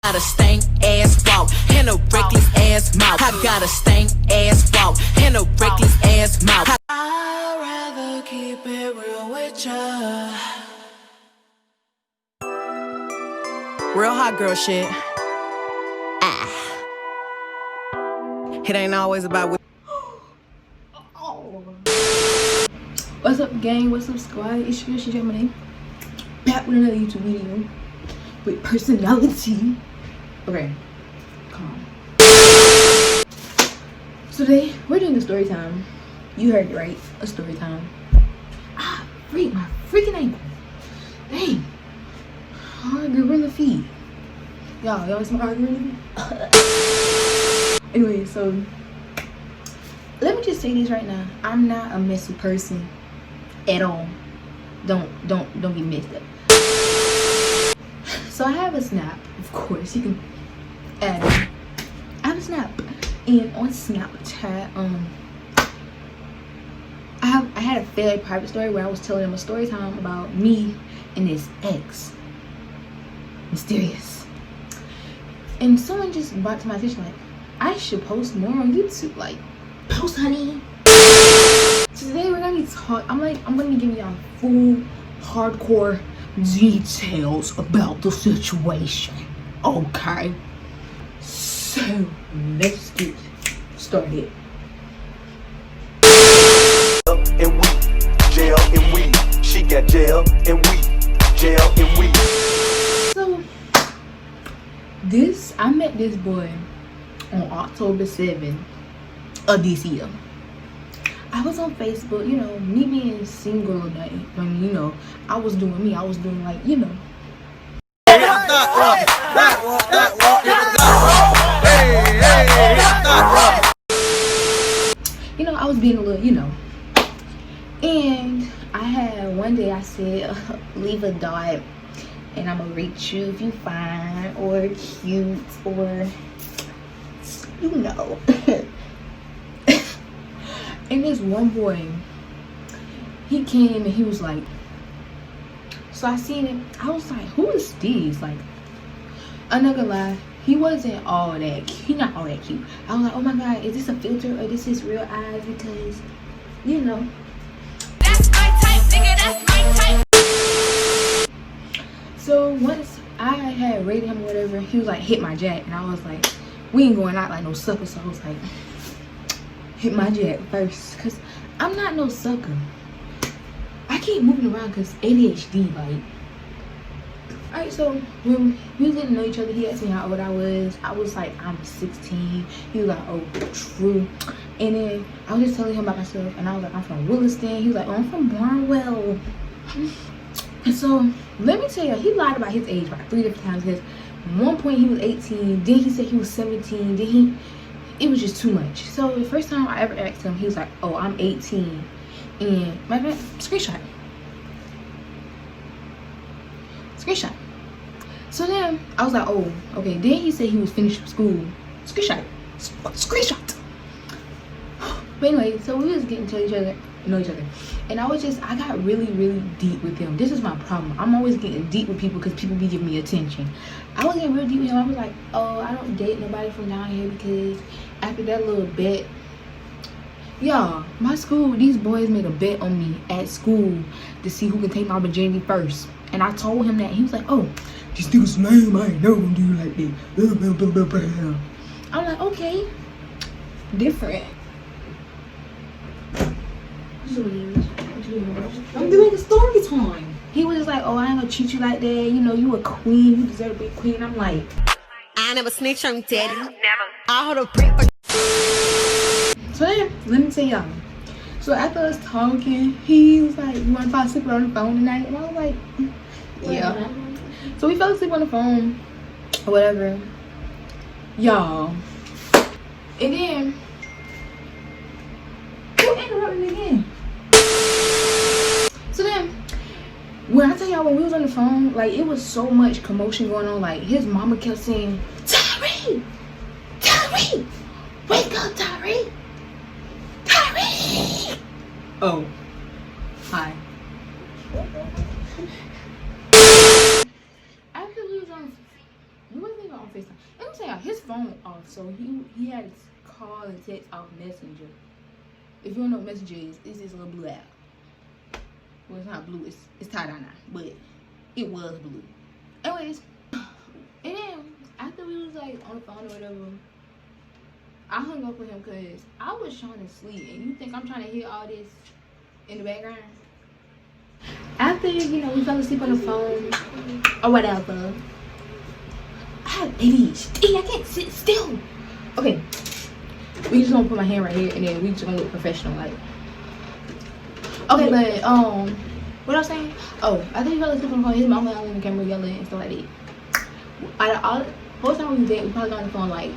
Got a stank ass walk and a reckless ass mouth. I got a stank ass walk and a reckless ass mouth. I'd rather keep it real with ya. Real hot girl shit. It ain't always about what. What's up, gang? What's up, squad? It's your shajiramonaee, back with another YouTube video with personality. Okay, calm. So today we're doing a story time. You heard it right, a story time. Ah, freak, my freaking ankle. Dang. Hard gorilla feet. Y'all see my hard gorilla feet? Anyway, so let me just say this right now. I'm not a messy person at all. Don't get messed up. So I have a snap, of course. You can add it. I have a snap, and on Snapchat, I had a fairly private story where I was telling them a story time about me and this ex. Mysterious. And someone just brought to my attention like, I should post more on YouTube. Like, post, honey. So today we're gonna be I'm gonna be giving y'all full hardcore details about the situation. Okay, so let's get started. And we jail and we, she got jail and we jail and we. So I met this boy on October 7th of this year. I was on Facebook, you know, me being single today. I mean, you know, I was doing me. I was doing like, you know. You know, I was being a little, you know. And I had one day I said, leave a dot and I'm gonna reach you if you fine or cute or, you know. And this one boy, he came and he was like, so I seen it, I was like, who is this? Like, I'm not gonna lie, he wasn't all that cute. He not all that cute. I was like, oh my god, is this a filter or this is real eyes? Because, you know, that's my type, nigga, that's my type. So once I had rated him or whatever, he was like, hit my jack. And I was like, we ain't going out like no sucker. So I was like, hit my jack first, because I'm not no sucker. I keep moving around because ADHD, like. Alright, so when we didn't know each other, he asked me how old I was. I was like, I'm 16. He was like, oh, true. And then I was just telling him about myself, and I was like, I'm from Williston. He was like, oh, I'm from Barnwell. And so let me tell you, he lied about his age about 3 different times. Because one point he was 18, then he said he was 17, then it was just too much. So the first time I ever asked him, he was like, oh, I'm 18. And my screenshot. So then I was like, oh, okay. Then he said he was finished school. Screenshot. But anyway, so we was getting to know each other. And I got really deep with him. This is my problem. I'm always getting deep with people because people be giving me attention. I was getting real deep with him. I was like, oh, I don't date nobody from down here because after that little bet, y'all, my school, these boys made a bet on me at school to see who can take my virginity first. And I told him that. He was like, oh, this nigga's lame. I ain't never gonna do you like that. I'm like, okay, different. I'm doing a story time. He was just like, oh, I ain't gonna treat you like that. You know, you a queen. You deserve to be a queen. I'm like, I never snitch on daddy. Never. I hold a brick for. So then, let me tell y'all. So after us talking, he was like, you wanna fall asleep on the phone tonight? And I was like, yeah. So we fell asleep on the phone or whatever. Y'all. And then, who interrupted me again? So then, when I tell y'all, when we was on the phone, like, it was so much commotion going on. Like, his mama kept saying, Tyree! Wake up, Tyree! Oh, hi. After we was on, we wasn't even on on FaceTime. And I'm saying his phone off, so he had his call and text off Messenger. If you don't know what Messenger is, it's this little blue app. Well, it's not blue, it's tie-dye now, but it was blue. Anyways, and then after we was like on the phone or whatever, I hung up with him because I was trying to sleep, and you think I'm trying to hear all this in the background? After, you know, we fell asleep on the phone or whatever, I have ADHD. I can't sit still. Okay, we just gonna put my hand right here, and then we just gonna look professional, like. Okay, but what I was saying? Oh, I think we fell asleep on the phone. His mama on the camera yelling and stuff like that. Out of all, whole time we was there, we probably got on the phone like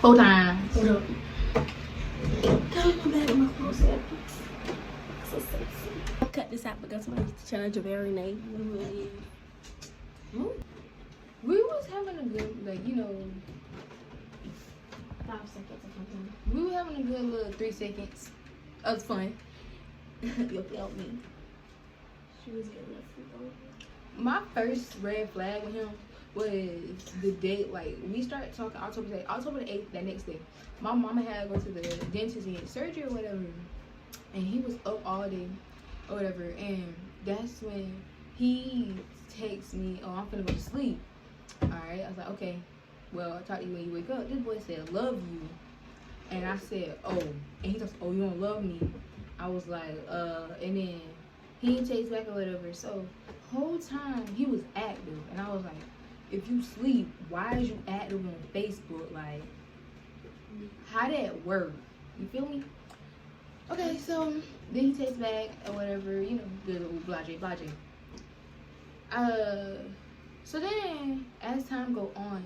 4 times. What up? So sexy. I'll cut this out because my channel shajiramonaee. We was having a good, like, you know, 5 seconds or something. we were having a good little 3 seconds of fun. You felt me. She was getting that food on. My first red flag with him was the date. Like, we started talking October the 8th, that next day. My mama had to go to the dentist and get surgery or whatever, and he was up all day or whatever, and that's when he texts me, oh, I'm finna go to sleep. Alright, I was like, okay, well, I'll talk to you when you wake up. This boy said, love you. And I said, oh. And he goes, oh, you don't love me? I was like, and then he didn't text back or whatever. So, whole time, he was active. And I was like, if you sleep, why is you active on Facebook? Like, how that work? You feel me? Okay, so, then he texts back or whatever, you know, good old blase. So then, as time go on,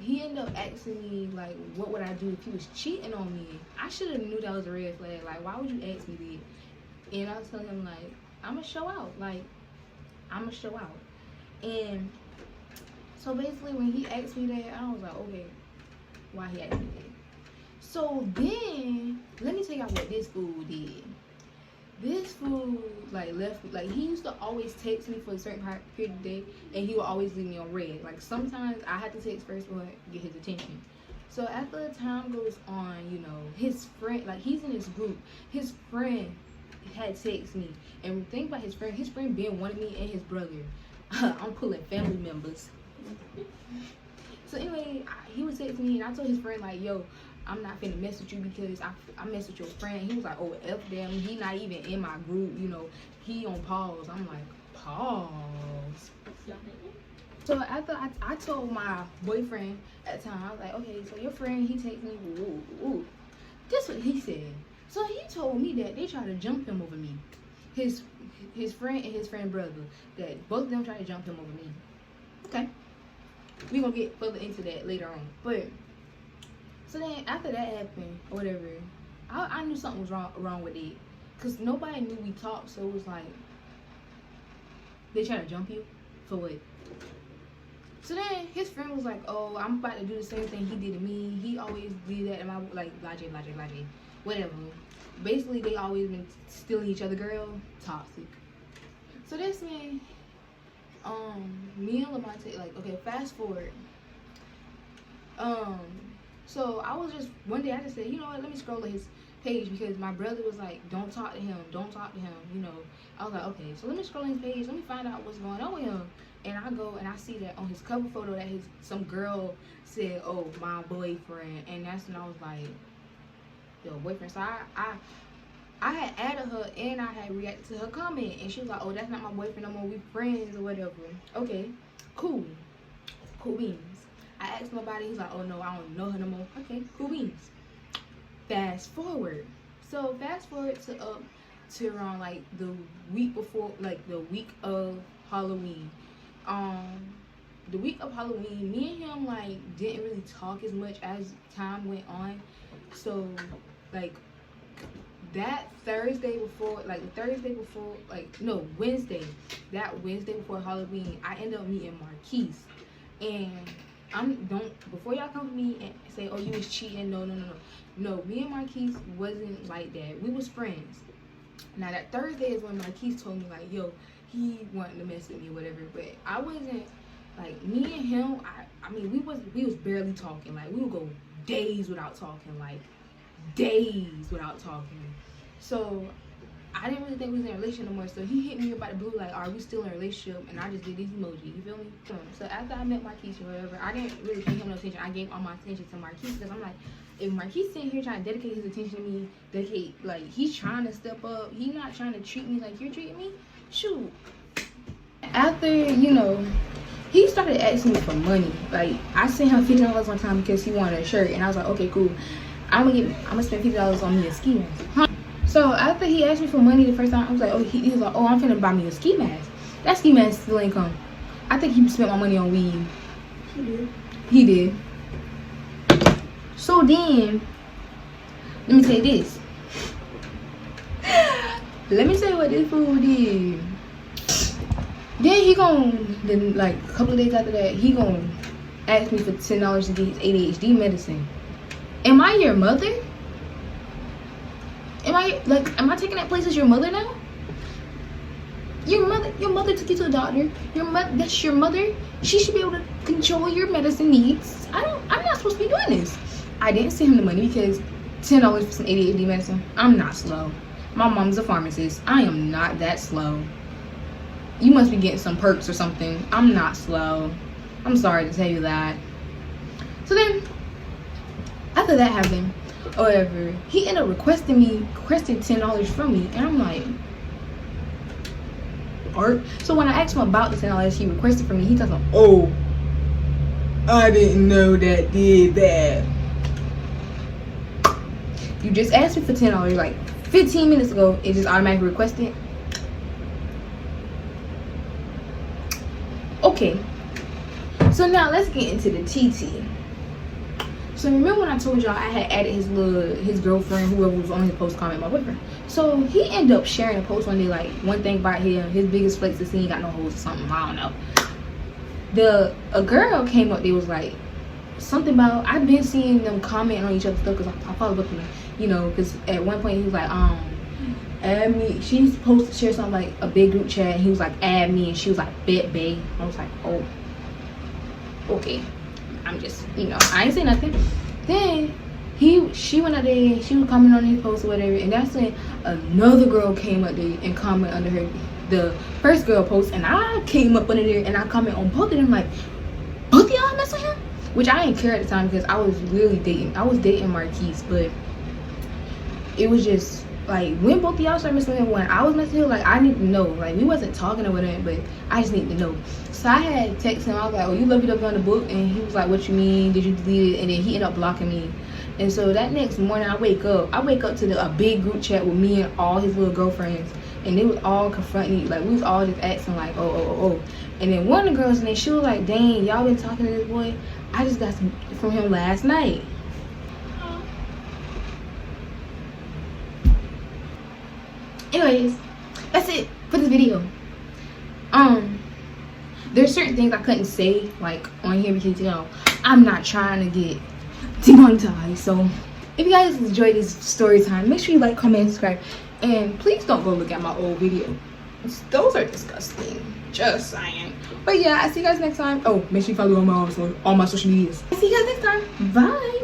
he ended up asking me, like, what would I do if he was cheating on me? I should have knew that was a red flag. Like, why would you ask me that? And I was telling him, like, I'm going to show out. Like, I'm going to show out. And so basically, when he asked me that, I was like, okay, why he asked me that? So then, let me tell y'all what this fool did. This fool, like, left, like, he used to always text me for a certain period of the day, and he would always leave me on red. Like, sometimes I had to text first before I get his attention. So after the time goes on, you know, his friend, like, he's in this group, his friend had texted me. And think about his friend Ben wanted me and his brother. I'm pulling family members. So anyway, he was texting me, and I told his friend, like, yo, I'm not finna mess with you because I mess with your friend. He was like, oh, F them. He not even in my group, you know. He on pause. I'm like, pause. So after I told my boyfriend at the time, I was like, okay, so your friend, he takes me, ooh. This what he said. So he told me that they tried to jump him over me. His friend and his friend brother, that both of them tried to jump him over me. Okay. We're gonna get further into that later on. But so then after that happened or whatever, I knew something was wrong with it. Cause nobody knew we talked, so it was like, they trying to jump you? For what? So then his friend was like, oh, I'm about to do the same thing he did to me. He always did that, and I like, blase, whatever. Basically, they always been stealing each other, girl. Toxic. So this man, me and Lamonte, like, okay, fast forward. So I was just, one day I just said, you know what, let me scroll at his page, because my brother was like, don't talk to him, you know. I was like, okay, so let me scroll his page, let me find out what's going on with him. And I go and I see that on his cover photo that some girl said, oh, my boyfriend. And that's when I was like, yo, boyfriend. So I had added her, and I had reacted to her comment, and she was like, oh, that's not my boyfriend no more, we friends or whatever. Okay, cool beans. I asked him about it. He's like, oh no, I don't know her no more. Okay, cool beans. Fast forward. So fast forward to around like the week before, like the week of Halloween. The week of Halloween, me and him like didn't really talk as much as time went on. So like that Thursday before, Wednesday. That Wednesday before Halloween, I ended up meeting Marquise. And before y'all come to me and say, oh, you was cheating, no, me and Marquise wasn't like that. We was friends. Now that Thursday is when Marquise told me, like, yo, he wanted to mess with me or whatever, but I wasn't, like, me and him, I mean, we was barely talking. Like, we would go days without talking. Like, days without talking. So I didn't really think we was in a relationship no more. So he hit me about the blue, like, are we still in a relationship? And I just did these emoji. You feel me? So after I met Marquise or whatever, I didn't really pay him no attention. I gave all my attention to Marquise because I'm like, if Marquise sitting here trying to dedicate his attention to me, like, he's trying to step up. He's not trying to treat me like you're treating me. Shoot. After, you know, he started asking me for money. Like, I sent him $50 one time because he wanted a shirt, and I was like, okay, cool. I'm gonna spend $50 on me a ski mask. Huh? So after he asked me for money the first time, I was like, oh, he was like, oh, I'm finna buy me a ski mask. That ski mask still ain't come. I think he spent my money on weed. He did. So then, let me say this. Let me say what this fool did. Then like a couple of days after that, he gonna ask me for $10 to get his ADHD medicine. Am I your mother? Am I taking that place as your mother now? Your mother took you to the doctor. That's your mother. She should be able to control your medicine needs. I'm not supposed to be doing this. I didn't send him the money because $10 for some ADHD medicine. I'm not slow. My mom's a pharmacist. I am not that slow. You must be getting some perks or something. I'm not slow. I'm sorry to tell you that. So then, after that happened, or whatever, he ended up requesting $10 from me, and I'm like, art. So when I asked him about the $10 he requested from me, he tells me, oh, I didn't know that did that. You just asked me for $10 like 15 minutes ago. It just automatically requested. Okay, so now let's get into the TT. So remember when I told y'all I had added his girlfriend, whoever was on his post, comment my boyfriend. So he ended up sharing a post one day, like, one thing about him, his biggest flex is he ain't got no hoes or something. I don't know. A girl came up, they was like something about, I've been seeing them comment on each other's stuff because I followed up with them, you know, because at one point he was like, add me. She's supposed to share something like a big group chat. He was like, add me, and she was like, bet bae. I was like, oh, okay. I'm just, you know, I ain't say nothing. Then she went out there, she was commenting on his post or whatever, and that's when another girl came up there and commented under the first girl post, and I came up under there and I comment on both of them, like, both of y'all mess with him? Which I didn't care at the time because I was really dating. I was dating Marquise, but it was just like, when both of y'all started messing with him, when I was messing with him, like, I need to know. Like, we wasn't talking or whatever, but I just need to know. So I had texted him. I was like, oh, you love it up on the book? And he was like, what you mean? Did you delete it? And then he ended up blocking me. And so that next morning, I wake up to a big group chat with me and all his little girlfriends, and they was all confronting me. Like, we was all just asking, like, oh. And then one of the girls in there, she was like, dang, y'all been talking to this boy? I just got some from him last night. Anyways, that's it for this video. There's certain things I couldn't say, like, on here because, you know, I'm not trying to get demonetized. So if you guys enjoyed this story time, make sure you like, comment, and subscribe, and please don't go look at my old video. Those are disgusting, just saying. But yeah, I see you guys next time. Oh, make sure you follow on my social medias. I see you guys next time. Bye.